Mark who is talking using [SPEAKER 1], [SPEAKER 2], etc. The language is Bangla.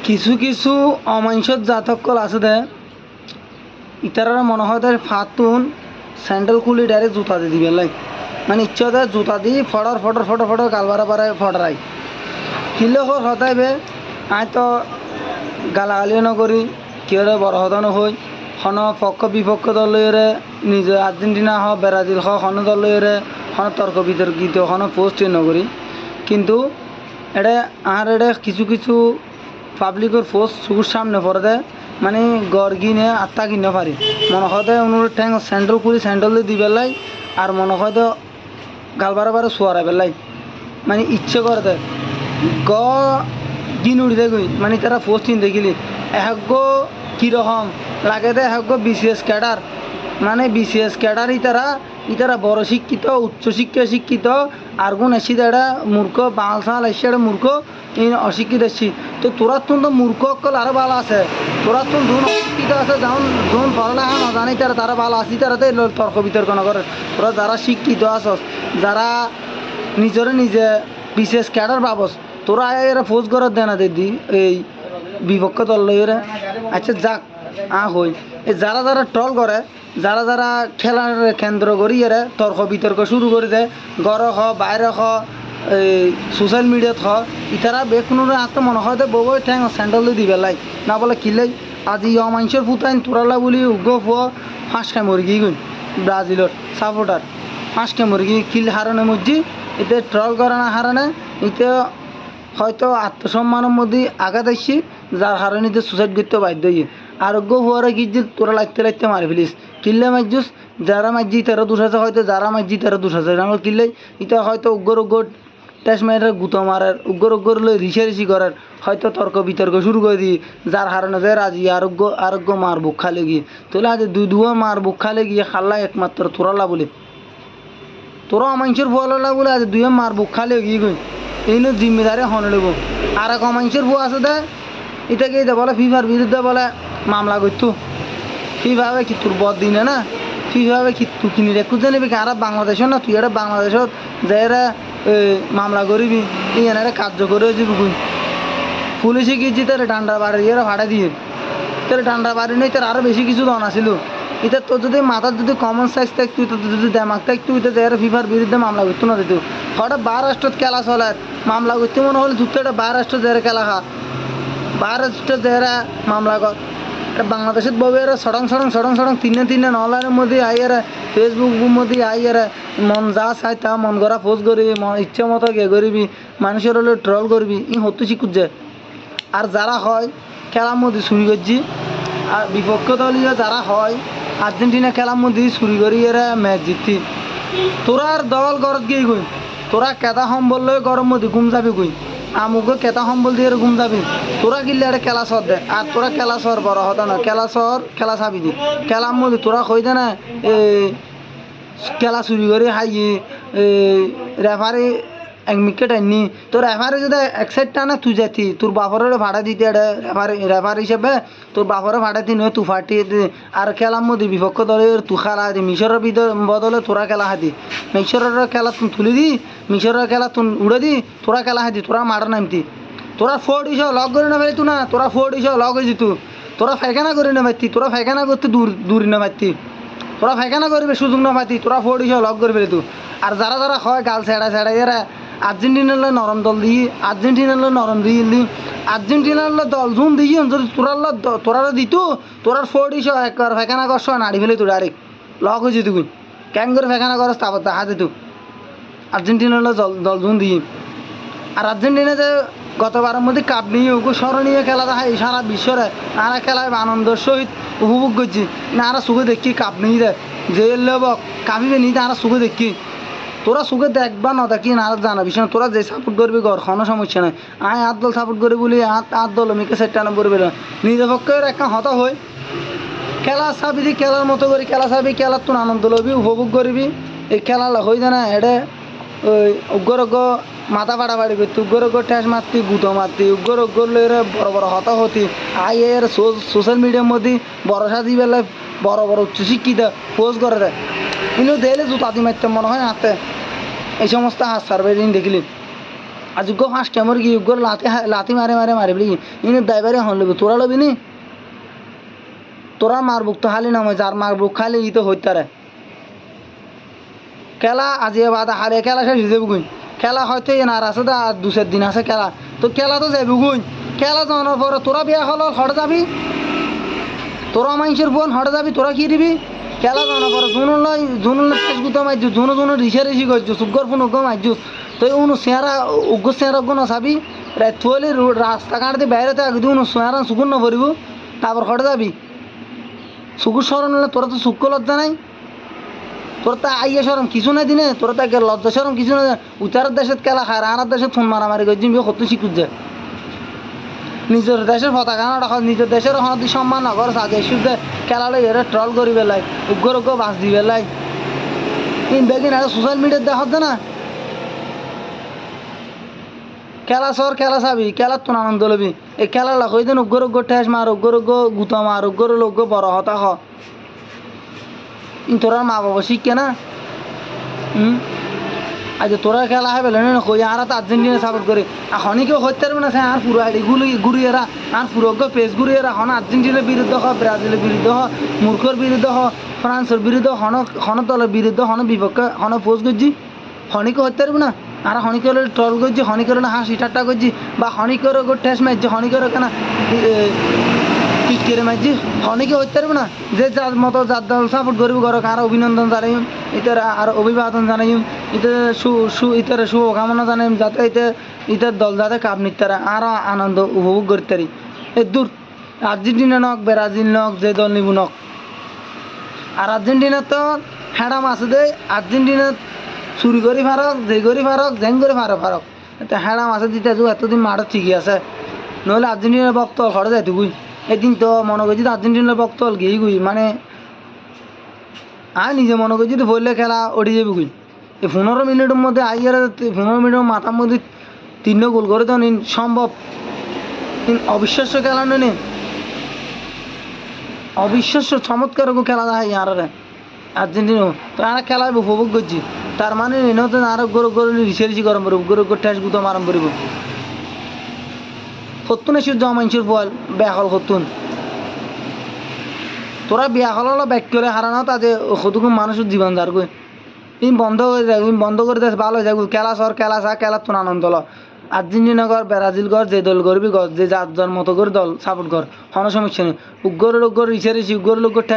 [SPEAKER 1] কিছু কিছু অমাঞ্চত জাতকল আছে দে ইতারা মনে হয় তার ফাতুন স্যান্ডেল খুলি ডাইরেক্ট জুতা দিয়ে দিবে লাই মানে ইচ্ছা দেয় জুতা দিয়ে ফটর ফটর ফটর ফটর গালবারা বারে ফটরাই কিলো হতাইবে আয় তো গালাগালিও নকরি কিয়রে বড় হতানো হই হন পক্ষ বিপক্ষ দলেরে নিজে আর্জেন্টিনা হ ব্রাজিল হ হন দলেরে হন তর্ক বিতর্কিত হন পোস্ট নকরি কিন্তু এটা আর এটা কিছু কিছু পাবলিকের পোস্ট চুকুর সামনে পড়ে দেয় মানে গড় কিনে আত্মা কিনে পারি মনে হয় অনুরোধ ঠ্যাং স্যান্ডেল করি স্যান্ডেল দিয়ে দিবে লাই আর মনে হয় গালবারে বারে শোয়ারাই বেলাই মানে ইচ্ছে করে দেয় গ দিন উড়ি দেখি মানে তারা পোস্ট কিন দেখিলি এহগ কীরকম লাগে দে এহগ বিসিএস ক্যাডার মানে বিসিএস ক্যাডার ইতারা বড় শিক্ষিত উচ্চশিক্ষা শিক্ষিত আর গুণ এসি এটা মূর্খ বাল সাল এসে এটা মূর্খ এই অশিক্ষিত এসছি তো তোরা তো মূর্খ অকল আরও ভালো আছে তোরা তো ধুন অশিক্ষিত আছে যেমন ধুন পড়ালেখা না জানি তারা ভালো আছি তারাতে তর্ক বিতর্ক নকরে তোরা যারা শিক্ষিত আছস যারা নিজে বিশেষ ক্যাডার ভাবস তোরা এরা ফোজ করার দেয় না দিদি এই বিপক্ষ দল লইরে আচ্ছা যাক হই এই যারা যারা ট্রল করে যারা খেলার কেন্দ্র করি এরা তর্ক বিতর্ক শুরু করে দেয় ঘরে হ বাইরে হ এই সোশ্যাল মিডিয়াত হ ইতারা বেকুনোরে আত্ম মনে হয় বউ ঠ্যাং স্যান্ডেল দিবে লাই না বলে কিলাই আজি অমাংসের ফুটাইন তোরালা বলি উগ্র ফুয়া ফাঁসকে মুরগি গুণ ব্রাজিলের সাপোর্টার ফাঁসকে মুরগি কিল হারানো মধ্যে এতে ট্রল করে না হারানে এতে হয়তো আত্মসম্মানের মধ্যে আঘাত আসছি যার হারানি সুসাইড করতে বাধ্য হয়ে আরোগ্য হওয়ার গিয়ে তোরা লাগতে মারি ফেলিস কিল্লে মারজুস যারা মারজি তারা দোষ আছে হয়তো যারা মারজি তারা দোষ আছে আমার কিল্লে এটা হয়তো উগ্র টেস্ট ম্যাচের গুতো মারার উগ্র লই রিসারিসি করার হয়তো তর্ক বিতর্ক শুরু করে দিই যার হারানো যায় রাজি আরোগ্য মার বুক খালে গিয়ে তাহলে আজ দুয়া মার বুক খালে গিয়ে খাল্লা একমাত্র তোরালা বলে তোরা অমাংসের ফলা বলে আজ দুয়ে মার বুক খালে গিয়ে গই এই জিম্মেদারি হন নেব আর এক অমাংসের ফু আছে দে এটাকে বলে ফিফার বিরুদ্ধে বলে মামলা করতো ফিভাবে কি তোর বদ দিনে না ফিভাবে কি তুই কিনি রেখু জানিবি আর বাংলাদেশও না তুই এটা বাংলাদেশত যে এরা মামলা করিবি এনারা কার্য করে যাবি কই পুলিশে গিয়েছি তার ডান্ডা বাড়ি এরা ভাড়া দিয়ে তোর ডান্ডা বাড়ি নেই তোর আরও বেশি কিছু দন আসিল এটা তোর যদি মাথার যদি কমন সাইজ থাকতো তোর যদি দেমাগ থাকতো এটা যারা ফিফার বিরুদ্ধে মামলা করতো না দিত হঠাৎ বারাষ্ট্রত খেলা চলে মামলা করতে মনে হলে যুক্ত একটা বারাষ্ট্র যারা খেলা খা বারাষ্ট্র যারা মামলা কর এটা বাংলাদেশের বউ এরা সড়ং তিনে অনলাইনের মধ্যে আইয়ারা ফেসবুকের মধ্যে আইয়ারা মন যা চাই তা মন করা পোস্ট করবি ইচ্ছা মতো গে করবি মানুষের হলে ট্রল করবি ই হতো শিখুত যায় আর যারা হয় খেলার মধ্যে চুরি করছি আর বিপক্ষ দলীয় যারা হয় আর্জেন্টিনা খেলার মধ্যে চুরি করি এরা ম্যাচ জিততি তোরা আর দল গরত গিয়ে গই তোরা কেতা সম্বল লই গরম মধ্যে ঘুম যাবি কই আমুকে কেতা সম্বল দিয়ে ঘুম যাবি তোরা কিনলে একটা খেলা সর দে আর তোরা খেলা সর বড় হতো না খেলা চাবি দি খেলার মধ্যে তোরা কই দে না খেলা চুরি করে হাইয়ে রেফারি এক উইকেট আননি তোর রেফারি যদি এক সাইড টানে তুই যাতি তোর বাপরে ভাড়া দিতে রেফারি হিসেবে তোর বাপরে ভাড়া দিন তুই ফাটি আর খেলার মধ্যে বিপক্ষ দলের তু খেলা দি মিশরের বদলে তোরা খেলা হাতি মিশরের খেলা তুই তুলি দি মিশরের খেলা তুই উড়ে দি তোরা খেলা হাতি তোরা মার নামতি তোরা ফোর্ড হিসাব লগ করে না পারি তু না তোরা ফোর্ড হিসাব লগ হয়ে যেত তোরা ফাইখানা করে না পারতি তোরা ফাইখানা করতে দূরি না পারতি তোরা ফাইখানা করবে সুযোগ না পাতি তোরা ফোর্ড হিসাব লগ করবে তু আর যারা হয় গাল ছেড়া এরা আর্জেন্টিনার নরম দল দিয়ে আর্জেন্টিনার নরম দিয়ে আর্জেন্টিনার দল জুন দিয়ে যদি তোরা দিত তোরার ফোর্ড হিসাব একবার ফাইখানা করছ নাড়ি ফেলে তো ডাইরেক্ট লগ হয়ে যেত ক্যাং করে ফাইখানা করস তারপর দেখা যেত আর্জেন্টিনার দল জুন দিয়ে আর আর্জেন্টিনা যে গতবারের মধ্যে কাপ নিয়ে স্মরণীয় খেলা দেখা সারা বিশ্বরে আরা খেলায় আনন্দের সহিত উপভোগ করছি না আরা সুখে দেখি কাপ নিয়ে দেয় যে লেবক কাপিবে নিতে আরা সুখে দেখি তোরা সুখে দেখবা না দেখি না আর জানাবি না তোরা যে সাপোর্ট করবি ঘর কোনো সমস্যা নাই আয় আট দল সাপোর্ট করি বলি আট দল মিকে সেট টানা করবে না নিজের পক্ষের একটা হতা হয় খেলা চাবি খেলার মতো করি খেলা চাবি খেলার তোর আনন্দ লবি উপভোগ করবি এই খেলা হয়ে যায় না এটা ওই উগ্র মাথা বাড়াবাড়ি করতি উগ্র ঠেস মারতি গুঁতো মারতি উগ্র লইরে বড় হতা হতি আই এর সোশ্যাল মিডিয়ার মধ্যে ভরসা দিয়ে বেলা বড় উচ্চশিক্ষিত পোস্ট করে দেয় কিন্তু দেখলে জুতা দি মারতে মনে হয় হাতে এই সমস্ত হাত সার্ভে দিন দেখলি আজ উগ্র ফাঁস কেমন কি উগ্র লাথি মারে মারে মারে বলি ইনি ড্রাইভারে হন লবি তোরা লবি নি তোরা মার বুক তো খালি নামে যার মার বুক খালি ই তো হইতারে খেলা আজি বাদ হারে খেলা শেষ হয়ে যাবো খেলা হয়তো এনার আছে দা আর 2-4 দিন আছে খেলা তো খেলা তো যাবি খেলা যাওয়ার পরে তোরা বিয়া হল হটে যাবি তোরা মানুষের বোন হটে যাবি তোরা কি দিবি খেলা যাওয়ার পরে জুনুল শেষ গুতো মারছু জুনো রিসি করছু সুগর ফোন উগ্র মারছু তো উনো চেহারা উগ্র চেহারা গুণ চাবি রাত রাস্তাঘাট দিয়ে বাইরে আগে দিয়ে উনো চেহারা সুগুন নভরিব তারপর হটে যাবি সুকুর সরণ হলে তোরা তো সুখ লজ্জা নাই তোর তা আইয়া সরম কিছু নাই দিনে তোর তাকে লজ্জা সরম কিছু না উত্তরের দেশত খেলা খায় আর দেশে ফোন মারামারি করছি কত শিখুত যায় নিজের দেশের পতাকা না রাখ নিজের দেশের হনদি সম্মান না কর আগে শুধু খেলা লই এরা ট্রল করি বেলাই উগ্র বাস দি বেলাই কিন্তু দেখি না সোশ্যাল মিডিয়াত দেখা না খেলা সর খেলা চাবি খেলার তো আনন্দ লবি এই খেলা লাখ ওই দিন উগ্র ঠেস মার উগ্র গুতা মার উগ্র লোক বড় হতা হ তোরা মা বাবা শিখকে না আজ তোরা খেলা হবে না কই আর তো আর্জেন্টিনা সাপোর্ট করে এখনই কেউ হইতে পারবে না আর পুরো আইডি ঘুরিয়েরা আর পুরো পেজ ঘুরিয়েরা হন আর্জেন্টিনার বিরুদ্ধে হ ব্রাজিলের বিরুদ্ধে হ মূর্খর বিরুদ্ধে হ ফ্রান্সের বিরুদ্ধে হন দলের বিরুদ্ধে হন বিপক্ষে হন পোজ করছি হনিকে হইতে পারবে না আর হনিকে ট্রল করছি হনিকে হাসি ঠাট্টা করছি বা হনিকের ঠেস মারছি হনিকের কেনা কিটকেরে মারছি হনিকে হইতে পারবে না যে যার মতো যার দল সাপোর্ট করবি ঘর আর অভিনন্দন জানাইম ইতার আর অভিবাদন জানাইম ইতার শুভকামনা জানাইম যাতে ইতার দল যাতে কাপ নিতে আরও আনন্দ উপভোগ করতে পারি দূর আর্জেন্টিনা নক ব্রাজিল নক যে দল নিব নক আর আর্জেন্টিনা তো হ্যাডাম আছে দে আর্জেন্টিনা চুরি করি ফারক যে করি ফারক জেং করে ফারক এটা হ্যাডাম আছে দিতে এতদিন মাঠত ঠিকই আছে নহলে আর্জেন্টিনার বক্ত ঘরে যাইতে গুই এদিন তো মনে করছি আর্জেন্টিনার বক্ত গিয়ে গুই মানে নিজে মনে করছি তো বললে খেলা ওড়ি যাবি গুই এই 15 মিনিটের মধ্যে আইয়ার 15 মিনিটের মাথার মধ্যে 3 গোল করে তো নিন সম্ভব অবিশ্বাস্য খেলা নেই অবিশ্বাস্য চমৎকার খেলা দেখা আর আর্জেন্টিনা তো আর খেলা উপভোগ করছি তার মানে এনেও তো আরো গরু রিসি গরম করব গরু ঠেস গুতো মারম করিব সত্তর এসে জমাইছির বল বেহল সত্তুন তোরা বিয়া হল ব্যাক করে হারানো তাতে সতুকু মানুষের জীবন যার গই বন্ধ করে দেয় বন্ধ করে দেয় ভালো হয়ে যাবে খেলা সর খেলা চা খেলার তো আনন্দ ল আর্জেন্টিনা কর ব্রাজিল কর যে দল করবি কর যে যার মতো করে দল সাপোর্ট কর কোনো সমস্যা নেই উগ্র রিসি উগ্র ঠেস